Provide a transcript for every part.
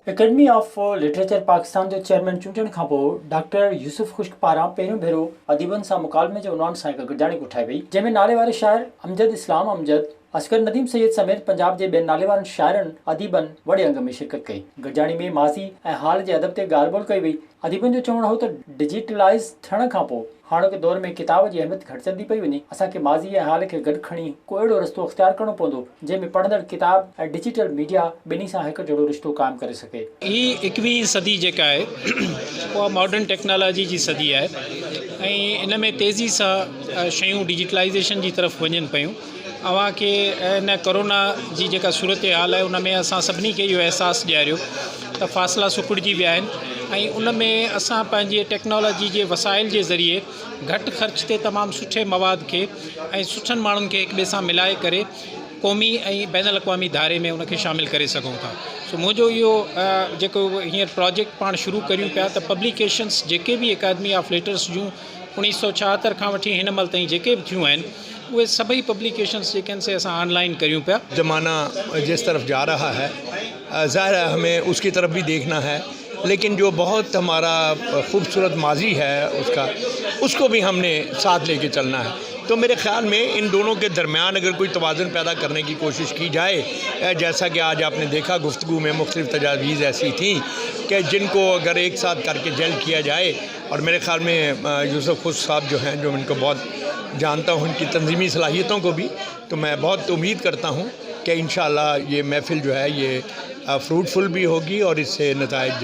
Academy of literature Pakistan जो chairman चूंडण खां पोइ डॉक्टर यूसुफ खुश्क पारां पहिरियों भेरो अदीबनि सां मुकालमे जो उनवान सां हिकु गॾिजाणी उठाई वई, जंहिंमें नाले वारे शाइर अमजद इस्लाम अमजद, असगर नदीम सैयद समेत पंजाब जे ॿियनि नाले वारनि शाइरनि अदीबनि वॾे अंग में शिरकत कई। गॾिजाणी में माज़ी ऐं हाल जे अदब ते ॻाल्हि ॿोल कई वई। अदीबनि जो चवणु हो त डिजिटलाइज़ थियण खां पोइ हाणोके दौर में किताब जी अहमियत घटिजंदी पई वञे। असांखे माज़ी ऐं हाल खे गॾु खणी को अहिड़ो रस्तो अख़्तियार करणो पवंदो जंहिंमें पढ़ंदड़ किताब ऐं डिजिटल मीडिया ॿिन्ही सां हिकु जहिड़ो रिश्तो क़ाइमु करे सघे। ही 21वीं सदी जेका आहे उहा मॉडर्न टेक्नोलॉजी जी सदी आहे ऐं इन में तेज़ी सां शयूं डिजिटलाइज़ेशन जी तरफ़ वञनि पियूं। अव्हांखे इन कोरोना जी जेका सूरत हाल आहे उन में असां सभिनी खे इहो अहसासु ॾियारियो त फ़ासिला सुकिड़िजी विया आहिनि ऐं उन में असां पंहिंजे टेक्नोलॉजी जे वसाइल जे ज़रिए घटि ख़र्च ते तमामु सुठे मवाद खे ऐं सुठनि माण्हुनि खे हिक ॿिए सां मिलाए करे क़ौमी ऐं बैन अल-अक़वामी धारे में उनखे शामिलु करे सघूं था। सो मुंहिंजो इहो जेको हींअर प्रोजेक्ट पाण शुरू करियूं पिया त पब्लिकेशन्स जेके बि अकादमी ऑफ लेटर्स जूं 1976 खां वठी हिन महिल ताईं जेके बि थियूं आहिनि उहे सभई पब्लिकेशन्स जेके आहिनि से असां ऑनलाइन करियूं पिया। ज़माना जिस तरफ जा रहा है ज़ाहिर है हमें उसकी तरफ भी देखना है, लेकिन जो बहुत हमारा खूबसूरत माजी है उसको भी हमने साथ लेके चलना है। तो मेरे ख़्याल में इन दोनों के दरमियान अगर कोई तवाज़ुन पैदा करने की कोशिश की जाए, जैसा कि आज आपने देखा गुफ्तगू में मुख्तलिफ़ तजावीज़ ऐसी थी कि जिनको अगर एक साथ करके जल्द किया जाए, और मेरे ख़्याल में यूसुफ खुश साहब जो हैं, जो इनको बहुत जानता हूँ उनकी तंज़ीमी सलाहियतों को भी, तो मैं बहुत उम्मीद करता हूँ कि इंशाअल्लाह ये महफ़िल जो है ये फ्रूटफुल भी होगी और इससे नताइज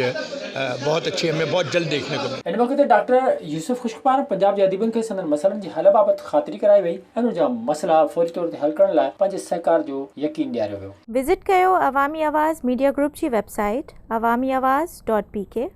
बहुत अच्छे हमें बहुत जल्द देखने को मिले। इन वक़्त डॉक्टर यूसुफ खुश्क पारां पंजाब जे अदीबनि खे संदन मसइलनि जी हल बाबति ख़ातिरी कराई वई ऐं उन जा मसइला फ़ौरी तौर ते हल करण लाइ पंहिंजे सहकार जो यकीन ॾियारियो वियो। विज़िट कयो अवामी आवाज़ मीडिया ग्रुप जी वेबसाइट awamiawaz.pk